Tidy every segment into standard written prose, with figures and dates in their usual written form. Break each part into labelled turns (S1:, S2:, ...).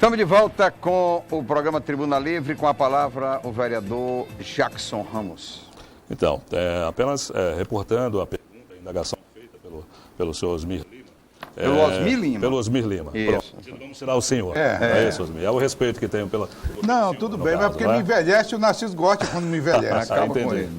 S1: Estamos de volta com o programa Tribuna Livre, com a palavra o vereador Jackson Ramos.
S2: Então, apenas reportando a pergunta, a indagação feita pelo senhor Osmir Lima.
S1: Pelo Osmir Lima?
S2: Pelo Osmir Lima.
S1: Isso.
S2: Pronto. Vamos tirar o senhor. É isso, Osmir. É o respeito que tenho pela...
S3: Não, tudo bem, mas porque me envelhece, o Narciso gosta quando me envelhece.
S1: Acaba com ele.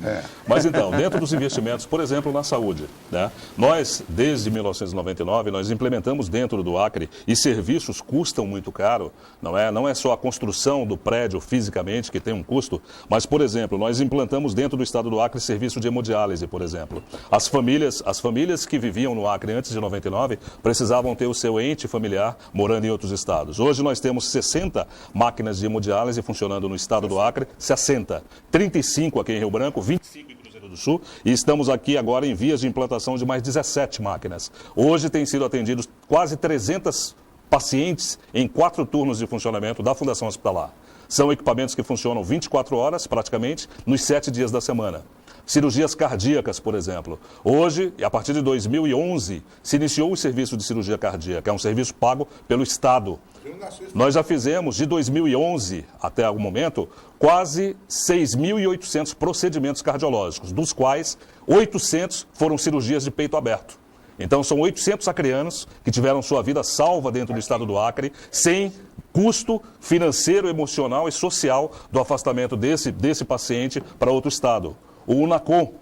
S2: Mas então, dentro dos investimentos, por exemplo, na saúde, né? Nós, desde 1999, nós implementamos dentro do Acre, e serviços custam muito caro, não é só a construção do prédio fisicamente que tem um custo, mas, por exemplo, nós implantamos dentro do estado do Acre serviço de hemodiálise, por exemplo. As famílias que viviam no Acre antes de 99 precisavam ter o seu ente familiar morando em outros estados. Hoje nós temos 60 máquinas de hemodiálise funcionando no estado do Acre, 60, 35 aqui em Rio Branco, 25 em Cruzeiro do Sul, e estamos aqui agora em vias de implantação de mais 17 máquinas. Hoje têm sido atendidos quase 300 pacientes em 4 turnos de funcionamento da Fundação Hospitalar. São equipamentos que funcionam 24 horas, praticamente, nos 7 dias da semana. Cirurgias cardíacas, por exemplo. Hoje, a partir de 2011, se iniciou o serviço de cirurgia cardíaca, é um serviço pago pelo Estado. Nós já fizemos, de 2011 até o momento, quase 6.800 procedimentos cardiológicos, dos quais 800 foram cirurgias de peito aberto. Então, são 800 acreanos que tiveram sua vida salva dentro do estado do Acre, sem custo financeiro, emocional e social do afastamento desse paciente para outro estado. O UNACOM.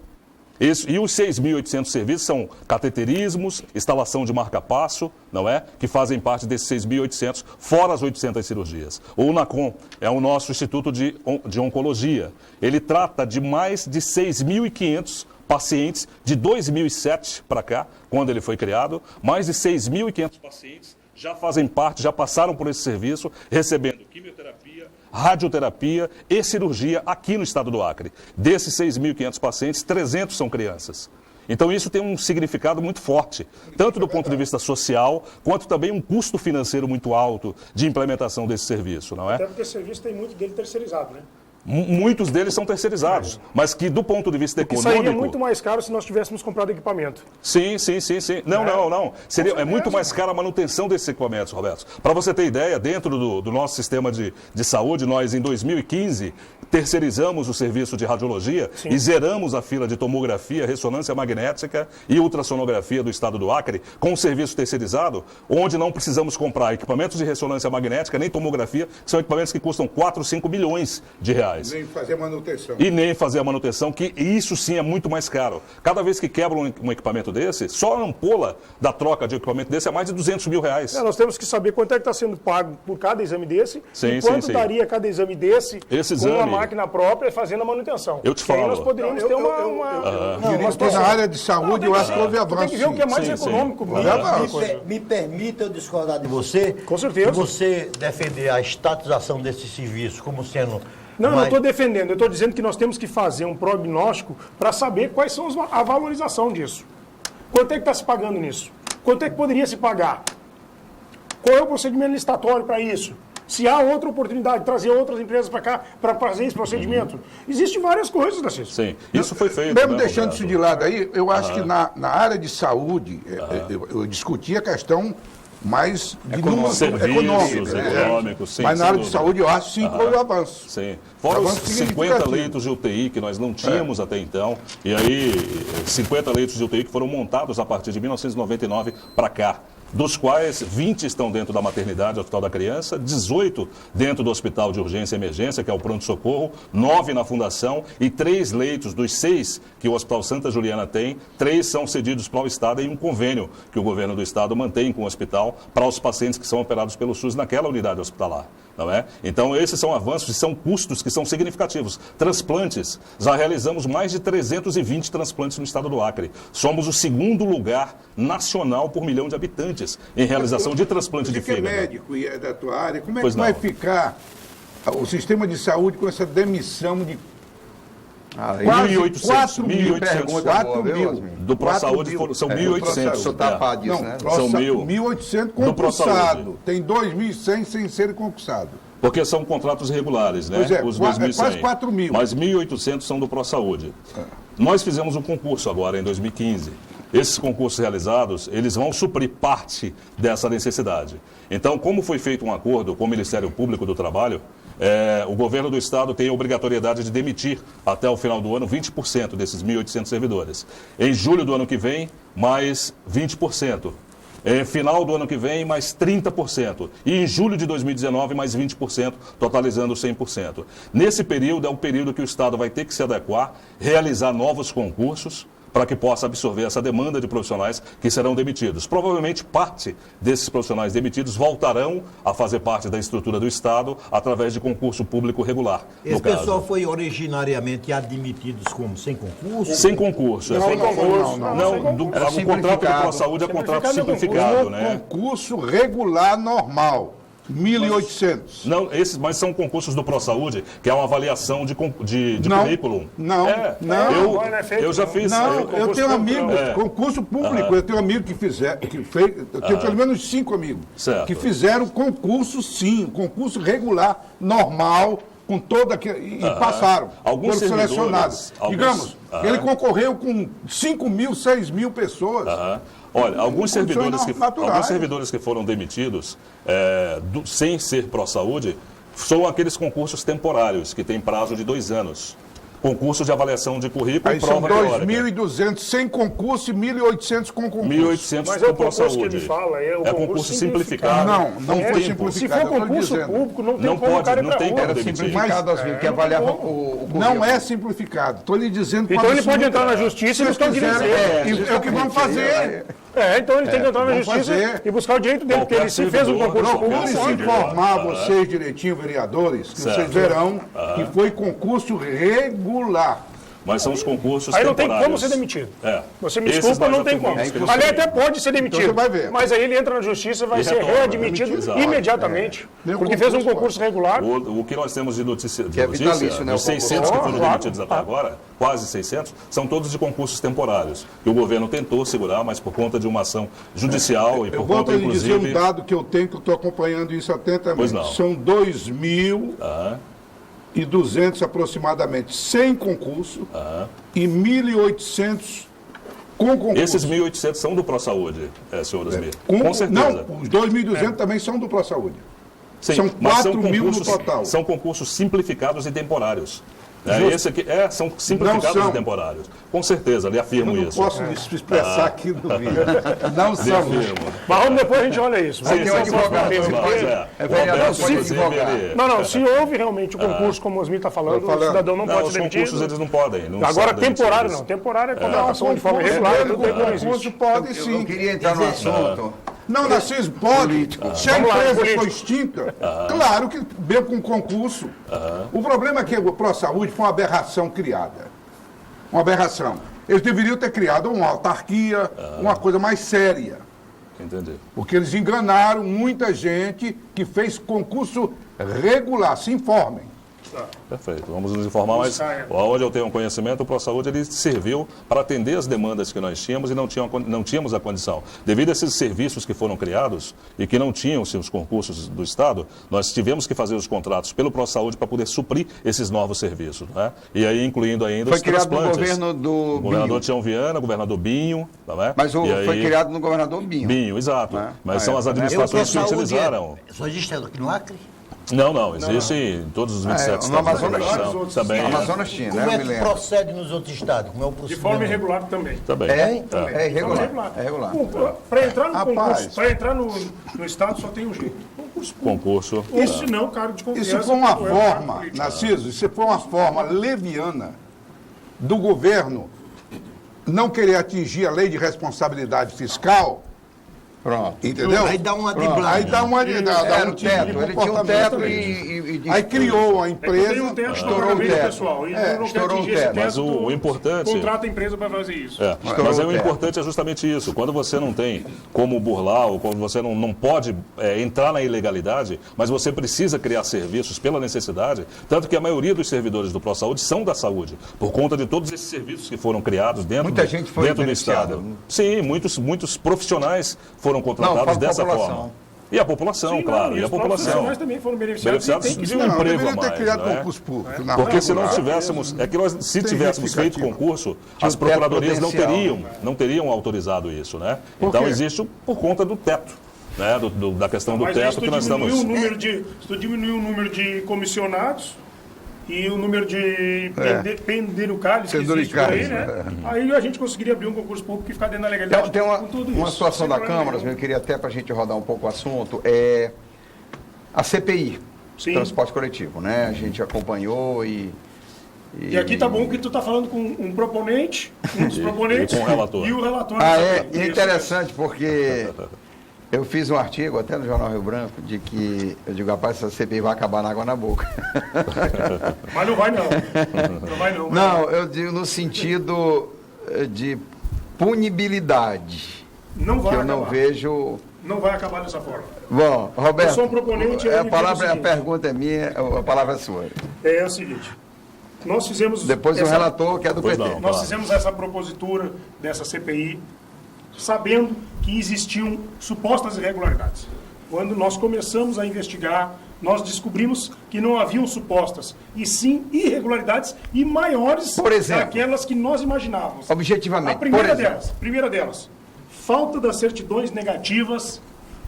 S2: E os 6.800 serviços são cateterismos, instalação de marca-passo, que fazem parte desses 6.800, fora as 800 cirurgias. O UNACOM é o nosso Instituto de Oncologia. Ele trata de mais de 6.500 pacientes de 2007 para cá, quando ele foi criado. Mais de 6.500 pacientes já fazem parte, já passaram por esse serviço, recebendo quimioterapia, radioterapia e cirurgia aqui no estado do Acre. Desses 6.500 pacientes, 300 são crianças. Então isso tem um significado muito forte, tanto do ponto de vista social, quanto também um custo financeiro muito alto de implementação desse serviço, não é?
S4: Até porque esse serviço tem muito dele terceirizado, né?
S2: Muitos deles são terceirizados, mas que do ponto de vista econômico...
S4: Sairia muito mais caro se nós tivéssemos comprado equipamento.
S2: Sim. Não. É muito mais cara a manutenção desses equipamentos, Roberto. Para você ter ideia, dentro do nosso sistema de saúde, nós em 2015 terceirizamos o serviço de radiologia e zeramos a fila de tomografia, ressonância magnética e ultrassonografia do estado do Acre com o serviço terceirizado, onde não precisamos comprar equipamentos de ressonância magnética nem tomografia, que são equipamentos que custam 4, 5 milhões de reais.
S3: Nem fazer manutenção.
S2: E nem fazer a manutenção, que isso sim é muito mais caro. Cada vez que quebra um equipamento desse, só a ampola da troca de equipamento desse é mais de 200 mil reais.
S4: Nós temos que saber quanto é que está sendo pago por cada exame desse e quanto daria cada exame desse com uma máquina própria fazendo a manutenção.
S2: Eu te falo.
S4: Aí nós poderíamos ter uma
S3: situação. Na área de saúde, eu acho que houve avanço.
S4: Tem que ver o que é mais econômico.
S5: Me permita eu discordar de você.
S4: Com certeza.
S5: Você defender a estatização desse serviço como sendo...
S4: Não, eu estou defendendo. Eu estou dizendo que nós temos que fazer um prognóstico para saber quais são a valorização disso. Quanto é que está se pagando nisso? Quanto é que poderia se pagar? Qual é o procedimento licitatório para isso? Se há outra oportunidade de trazer outras empresas para cá para fazer esse procedimento. Existem várias coisas, Narciso.
S2: Sim, isso foi feito.
S3: Mesmo deixando isso de lado aí, eu acho que na área de saúde, eu discuti a questão mais de números econômicos,
S2: sim,
S3: mas na área de saúde eu acho sim que houve avanço.
S2: Sim. Fora os 50 leitos de UTI que nós não tínhamos até então, e aí 50 leitos de UTI que foram montados a partir de 1999 para cá, dos quais 20 estão dentro da maternidade, Hospital da Criança, 18 dentro do Hospital de Urgência e Emergência, que é o pronto-socorro, 9 na Fundação e 3 leitos dos 6 que o Hospital Santa Juliana tem, 3 são cedidos para o Estado em um convênio que o governo do Estado mantém com o hospital para os pacientes que são operados pelo SUS naquela unidade hospitalar. Não é? Então, esses são avanços e são custos que são significativos. Transplantes, já realizamos mais de 320 transplantes no estado do Acre. Somos o 2º lugar nacional por milhão de habitantes em realização de transplante de fígado.
S3: Você é médico e é da tua área, como é que vai ficar o sistema de saúde com essa demissão de
S2: 1.800
S3: mil.
S2: Do ProSaúde são 1.800.
S1: Só tapar disso, né?
S2: São
S3: 1.800 concursados. Tem 2.100 sem serem concursados.
S2: Porque são contratos regulares, né?
S3: Pois é,
S2: os 2.100.
S3: quase 4.000.
S2: Mas 1.800 são do ProSaúde. Nós fizemos um concurso agora, em 2015. esses concursos realizados, eles vão suprir parte dessa necessidade. Então, como foi feito um acordo com o Ministério Público do Trabalho, o governo do Estado tem a obrigatoriedade de demitir até o final do ano 20% desses 1.800 servidores. Em julho do ano que vem, mais 20%. Final do ano que vem, mais 30%. E em julho de 2019, mais 20%, totalizando 100%. Nesse período, é um período que o Estado vai ter que se adequar, realizar novos concursos, para que possa absorver essa demanda de profissionais que serão demitidos. Provavelmente parte desses profissionais demitidos voltarão a fazer parte da estrutura do Estado através de concurso público regular.
S5: Esse pessoal foi originariamente admitido como sem concurso?
S2: Sem concurso.
S4: Não,
S2: sem concurso.
S4: não.
S2: O contrato do ProSaúde é contrato simplificado, né?
S3: Concurso regular normal. 1.800.
S2: Não, mas são concursos do ProSaúde, que é uma avaliação de currículo.
S3: Não.
S2: Eu já fiz.
S3: Eu tenho amigos, concurso público, eu tenho amigo que fez, eu tenho pelo menos 5 amigos que fizeram concurso, sim, concurso regular, normal, com toda aquele. E passaram.
S2: Alguns
S3: foram selecionados. Digamos, ele concorreu com 5.000, 6.000 pessoas.
S2: Olha, alguns servidores que foram demitidos sem ser ProSaúde são aqueles concursos temporários, que têm prazo de 2 anos. Concurso de avaliação de currículo e prova teórica.
S3: 2.200 sem concurso e 1.800 com concurso.
S2: 1.800 com ProSaúde.
S4: Que ele fala é
S2: concurso simplificado.
S3: Não foi simplificado.
S4: Se for concurso público, não tem como
S2: não tem como demitir.
S1: Simplificado, que avaliava o currículo.
S3: Não é simplificado. Estou lhe dizendo que
S4: então ele pode entrar na justiça e buscar o direito dele.
S3: É o que vão fazer.
S4: Então ele tem que entrar na justiça e buscar o direito dele, porque ele se fez um concurso público.
S3: Procure se informar vocês direitinho, vereadores, que vocês verão que foi concurso regular.
S2: Mas são os concursos
S4: aí não
S2: temporários.
S4: tem como ser demitido. Você me desculpa, não tem como. Ali até pode ser demitido.
S3: Então você vai ver.
S4: Mas aí ele entra na justiça e vai ser readmitido imediatamente. Porque fez um concurso regular.
S2: O que nós temos de notícia,
S1: vitalício, né?
S2: Os 600 que foram demitidos até agora, quase 600, são todos de concursos temporários. Que o governo tentou segurar, mas por conta de uma ação judicial e por conta, inclusive...
S3: Eu vou lhe dizer um dado que eu tenho, que eu estou acompanhando isso atentamente.
S2: Pois não.
S3: São 2.200 aproximadamente sem concurso e 1.800 com concurso.
S2: Esses 1.800 são do ProSaúde, senhor Osmir? Com certeza.
S3: Não, os 2.200 também são do ProSaúde.
S2: Sim,
S3: são 4.000 no total.
S2: São concursos simplificados e temporários. Esse aqui são simplificados e temporários. Com certeza, lhe afirmo isso.
S3: Eu não posso me expressar aqui no vídeo. Não são.
S4: Mas vamos depois a gente olha isso.
S1: Vai ter um advogado.
S4: Não, se houve realmente o concurso, como o Osmir está falando, o cidadão não pode ser demitido.
S2: Os concursos eles não podem.
S4: Agora, temporário não. Temporário é contratação de forma regular.
S3: O concurso pode sim.
S1: Eu queria entrar no assunto.
S3: Não, Narciso, pode. Se a empresa for extinta, claro que veio com concurso. O problema é que o ProSaúde foi uma aberração criada. Uma aberração. Eles deveriam ter criado uma autarquia, uma coisa mais séria.
S2: Entendi.
S3: Porque eles enganaram muita gente que fez concurso regular. Se informem.
S2: Perfeito. Vamos nos informar, mas onde eu tenho um conhecimento, o ProSaúde ele serviu para atender as demandas que nós tínhamos e não tínhamos a condição. Devido a esses serviços que foram criados e que não tinham os concursos do Estado, nós tivemos que fazer os contratos pelo ProSaúde para poder suprir esses novos serviços. Né? E aí, incluindo ainda os transplantes.
S1: Foi criado no governo do
S2: governador Tião Viana, governador Binho. Tá,
S1: mas foi criado no governador Binho.
S2: Binho, exato. Mas são as administrações que utilizaram.
S5: Só existe aqui no Acre?
S2: Não, existe em todos os 27 estados.
S1: No Amazonas
S2: também.
S1: No Amazonas tinha,
S5: Como é que procede nos outros estados? Como é o procedimento?
S4: De forma irregular também.
S1: É irregular. É irregular.
S4: Para entrar no concurso, para entrar no estado só tem um jeito.
S2: Concurso.
S4: Isso não, cargo de confiança.
S3: Isso foi uma forma, Narciso, isso foi uma forma leviana do governo não querer atingir a lei de responsabilidade fiscal.
S1: Pronto.
S3: Entendeu?
S5: Aí dá uma driblada.
S3: Aí dá um
S1: teto. Ele tinha um teto e
S3: aí criou a empresa,
S4: estourou o teto. Pessoal,
S1: estourou o teto.
S2: Mas o importante...
S4: Contrata a empresa para fazer isso.
S2: Mas o importante é justamente isso. Quando você não tem como burlar ou quando você não pode entrar na ilegalidade, mas você precisa criar serviços pela necessidade, tanto que a maioria dos servidores do ProSaúde são da saúde, por conta de todos esses serviços que foram criados dentro do Estado. Sim, muitos profissionais foram contratados dessa forma. E a população,
S4: Sim,
S2: claro,
S4: não,
S2: e a
S4: os próprios
S2: população.
S4: profissionais também foram beneficiados.
S2: De um
S3: Não,
S2: emprego a
S3: deveria ter
S2: mais,
S3: criado
S2: não é?
S3: concurso público. na
S2: Porque se não
S3: regular.
S2: tivéssemos, é que nós, se
S3: Tem
S2: tivéssemos feito
S3: justificativa.
S2: concurso,
S1: Tinha
S2: as
S1: um teto
S2: procuradorias
S1: potencial.
S2: não teriam autorizado isso, né?
S3: Por
S2: Então
S3: quê?
S2: existe por conta do teto, né? Da questão do
S4: Mas aí,
S2: teto que nós estamos.
S4: se tu diminuiu o número de comissionados e o número de penduricalhos que existe por aí,
S1: Penduricalhos,
S4: né? Aí a gente conseguiria abrir um concurso público e ficar dentro da legalidade.
S1: Tem
S4: com tudo
S1: uma
S4: isso,
S1: situação
S4: sem
S1: da
S4: problema
S1: Câmara,
S4: nenhum.
S1: eu queria até para a gente rodar um pouco o assunto, é a CPI,
S4: Sim.
S1: transporte coletivo, né? A gente acompanhou e
S4: E aqui tá bom que tu tá falando com um proponente, um dos proponentes,
S2: e com o relator.
S4: e o relator.
S1: Ah,
S4: da
S1: é,
S4: CPI.
S1: e é
S4: Isso,
S1: interessante porque eu fiz um artigo até no Jornal Rio Branco de que, eu digo, rapaz, essa CPI vai acabar na água na boca.
S4: Mas não vai não. Não vai não.
S1: Não, eu digo no sentido de punibilidade,
S4: Não
S1: que
S4: vai
S1: eu
S4: acabar.
S1: não vejo...
S4: Não vai acabar dessa forma.
S1: Bom, Roberto,
S4: Eu sou um proponente, eu
S1: a
S4: me
S1: palavra,
S4: vejo o
S1: a
S4: seguinte.
S1: pergunta é minha, a palavra é sua.
S4: É o seguinte, nós fizemos...
S1: Depois o
S4: essa-
S1: relator, que é do
S2: Pois
S1: PT.
S2: não.
S4: Nós
S2: Claro.
S4: fizemos essa propositura dessa CPI sabendo que existiam supostas irregularidades. Quando nós começamos a investigar, nós descobrimos que não haviam supostas, e sim irregularidades e maiores
S1: Por exemplo?
S4: daquelas que nós imaginávamos.
S1: Objetivamente,
S4: A primeira
S1: por exemplo.
S4: primeira delas, falta das certidões negativas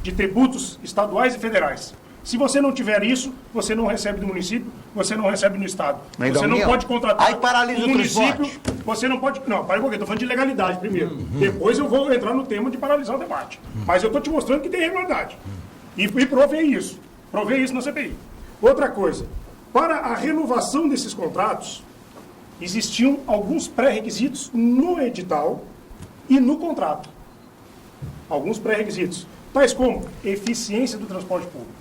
S4: de tributos estaduais e federais. Se você não tiver isso, você não recebe do município, você não recebe no estado.
S1: Nem da
S4: Você não
S1: União.
S4: pode contratar
S5: Aí paralisa
S4: um
S5: o
S4: município,
S5: transporte.
S4: você não pode... Não, para um pouquinho, estou falando de legalidade primeiro. Depois eu vou entrar no tema de paralisar o debate. Mas eu estou te mostrando que tem irregularidade. E provei isso. Provei isso na CPI. Outra coisa, para a renovação desses contratos, existiam alguns pré-requisitos no edital e no contrato. Alguns pré-requisitos, tais como eficiência do transporte público,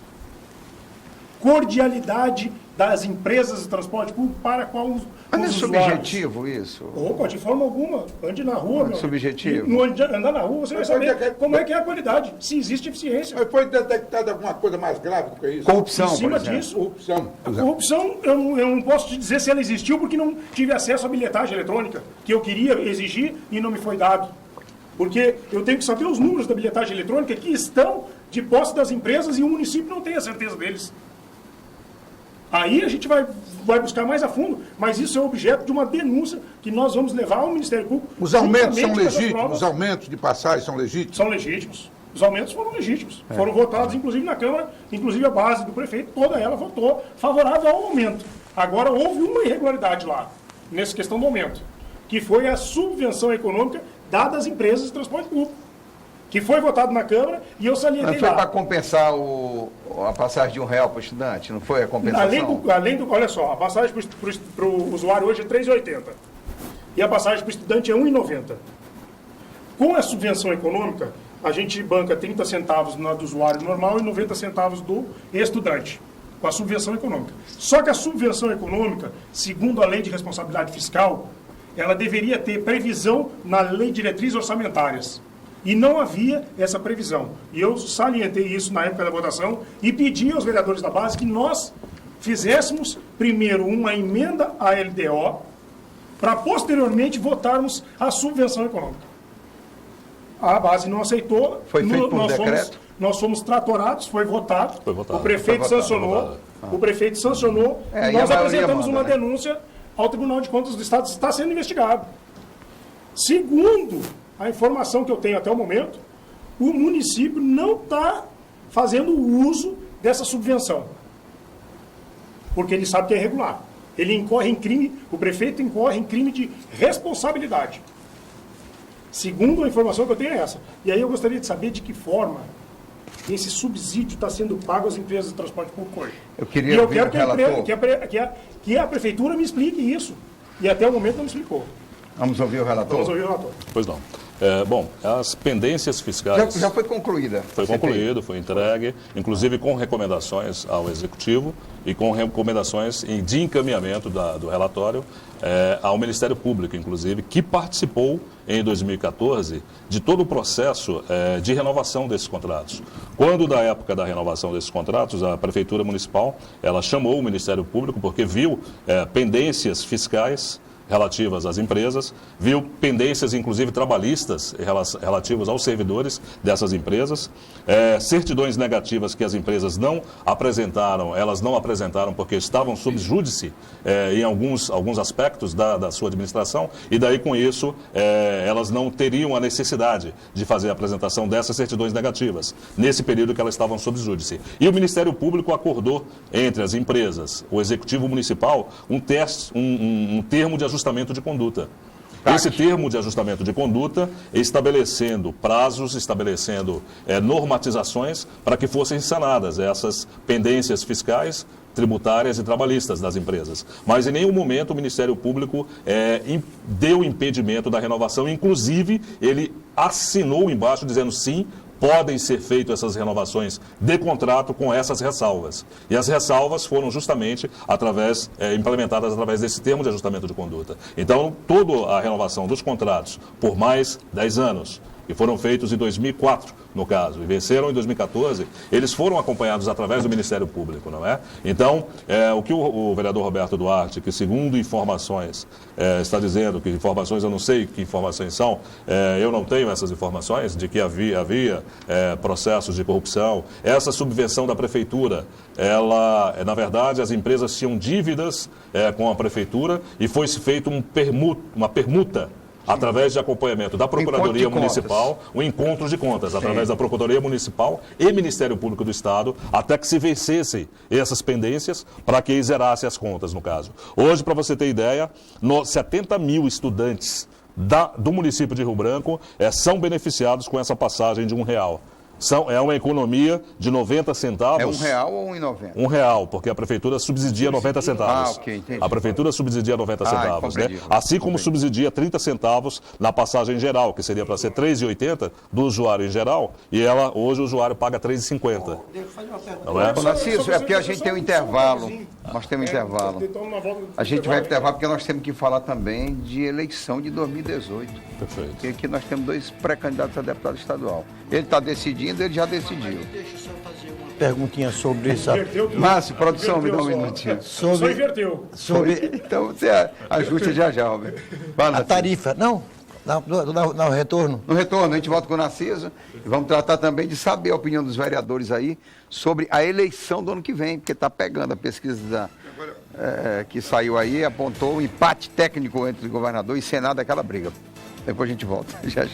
S4: cordialidade das empresas de transporte público para com os
S1: Mas não é
S4: usuários.
S1: subjetivo isso?
S4: Opa, de forma alguma. Ande na rua, meu.
S1: subjetivo.
S4: E no andar na rua, você vai saber como é que é a qualidade, se existe eficiência.
S3: Mas foi detectada alguma coisa mais grave do que isso?
S1: Corrupção,
S4: Em
S1: por
S4: cima
S1: exemplo.
S4: disso,
S3: Corrupção.
S4: a corrupção, eu não posso te dizer se ela existiu porque não tive acesso à bilhetagem eletrônica, que eu queria exigir e não me foi dado. Porque eu tenho que saber os números da bilhetagem eletrônica que estão de posse das empresas e o município não tem a certeza deles. Aí a gente vai buscar mais a fundo, mas isso é objeto de uma denúncia que nós vamos levar ao Ministério Público.
S3: Os aumentos
S4: juntamente
S3: são
S4: com essas
S3: legítimos?
S4: provas.
S3: Os aumentos de passagem são legítimos?
S4: São legítimos. Os aumentos foram legítimos. Foram votados, inclusive, na Câmara, inclusive a base do prefeito, toda ela votou favorável ao aumento. Agora, houve uma irregularidade lá, nessa questão do aumento, que foi a subvenção econômica dada às empresas de transporte público, que foi votado na Câmara e eu
S1: Não
S4: salientei
S1: foi para
S4: lá.
S1: compensar a passagem de R$1 para o estudante? Não foi a compensação?
S4: Olha só, a passagem para o usuário hoje é R$ 3,80 e a passagem para o estudante é R$ 1,90. Com a subvenção econômica, a gente banca 30 centavos na do usuário normal e 90 centavos do estudante, com a subvenção econômica. Só que a subvenção econômica, segundo a Lei de Responsabilidade Fiscal, ela deveria ter previsão na Lei de Diretrizes Orçamentárias. E não havia essa previsão. E eu salientei isso na época da votação e pedi aos vereadores da base que nós fizéssemos primeiro uma emenda à LDO para posteriormente votarmos a subvenção econômica. A base não aceitou.
S1: Foi feito por decreto?
S4: Nós fomos tratorados, foi votado.
S2: Foi votado.
S4: O prefeito
S1: Foi votado,
S4: sancionou. O prefeito sancionou.
S1: É,
S4: e
S1: e a
S4: nós
S1: maioria
S4: apresentamos
S1: manda,
S4: uma
S1: né?
S4: denúncia ao Tribunal de Contas do Estado. Está sendo investigado. Segundo a informação que eu tenho até o momento, o município não está fazendo uso dessa subvenção. Porque ele sabe que é irregular. Ele incorre em crime, o prefeito incorre em crime de responsabilidade. Segundo a informação que eu tenho é essa. E aí eu gostaria de saber de que forma esse subsídio está sendo pago às empresas de transporte público hoje.
S1: Eu queria
S4: e eu
S1: ouvir
S4: quero
S1: o
S4: que
S1: relator.
S4: que a prefeitura me explique isso. E até o momento não me explicou.
S1: Vamos ouvir o relator?
S4: Vamos ouvir o relator.
S2: Pois não. Bom, as pendências fiscais...
S1: Já foi concluída.
S2: Foi
S1: a CPI.
S2: concluído, foi entregue, inclusive com recomendações ao Executivo e com recomendações de encaminhamento do relatório ao Ministério Público, inclusive, que participou em 2014 de todo o processo de renovação desses contratos. Quando, da época da renovação desses contratos, a Prefeitura Municipal ela chamou o Ministério Público porque viu pendências fiscais relativas às empresas, viu pendências, inclusive trabalhistas, relativas aos servidores dessas empresas, certidões negativas que as empresas não apresentaram, elas não apresentaram porque estavam sob júdice em alguns aspectos da sua administração, e daí com isso elas não teriam a necessidade de fazer a apresentação dessas certidões negativas, nesse período que elas estavam sob júdice. E o Ministério Público acordou entre as empresas, o Executivo Municipal, um termo de ajustamento de conduta. Esse termo de ajustamento de conduta, estabelecendo prazos, estabelecendo normatizações para que fossem sanadas essas pendências fiscais, tributárias e trabalhistas das empresas. Mas em nenhum momento o Ministério Público deu impedimento da renovação, inclusive ele assinou embaixo dizendo sim, podem ser feitas essas renovações de contrato com essas ressalvas. E as ressalvas foram justamente implementadas através desse termo de ajustamento de conduta. Então, toda a renovação dos contratos por mais 10 anos, que foram feitos em 2004, no caso, e venceram em 2014, eles foram acompanhados através do Ministério Público, não é? Então, o que o vereador Roberto Duarte, que segundo informações, está dizendo, que informações, eu não sei que informações são, eu não tenho essas informações, de que havia processos de corrupção, essa subvenção da Prefeitura, na verdade, as empresas tinham dívidas com a Prefeitura e foi-se feita uma permuta, através de acompanhamento da Procuradoria Municipal, um encontro de contas, através da Procuradoria Municipal e Ministério Público do Estado, até que se vencessem essas pendências, para que zerasse as contas, no caso. Hoje, para você ter ideia, 70 mil estudantes do município de Rio Branco são beneficiados com essa passagem de R$1. É uma economia de 90 centavos.
S1: É R$1 ou R$1,90?
S2: R$1, porque a prefeitura subsidia 90 centavos.
S1: Ok, entendi.
S2: A prefeitura subsidia 90 centavos, né? Assim como subsidia 30 centavos na passagem geral, que seria para ser R$3,80 do usuário em geral, e hoje o usuário paga R$3,50. Não é?
S1: Narciso, é porque a gente tem um intervalo. Nós temos um intervalo. A gente vai para o intervalo porque nós temos que falar também de eleição de 2018.
S2: Perfeito.
S1: Porque aqui nós temos 2 pré-candidatos a deputado estadual. Ele está decidindo, ele já decidiu.
S5: Deixa eu só fazer uma perguntinha sobre isso.
S1: Márcio, produção, me dá um minutinho.
S4: Só inverteu.
S1: Então você ajuste já, Roberto.
S5: A tarifa, não? No retorno?
S1: No retorno, a gente volta com o Narciso e vamos tratar também de saber a opinião dos vereadores aí sobre a eleição do ano que vem, porque está pegando a pesquisa que saiu aí, apontou um empate técnico entre o governador e Senado, aquela briga. Depois a gente volta, já.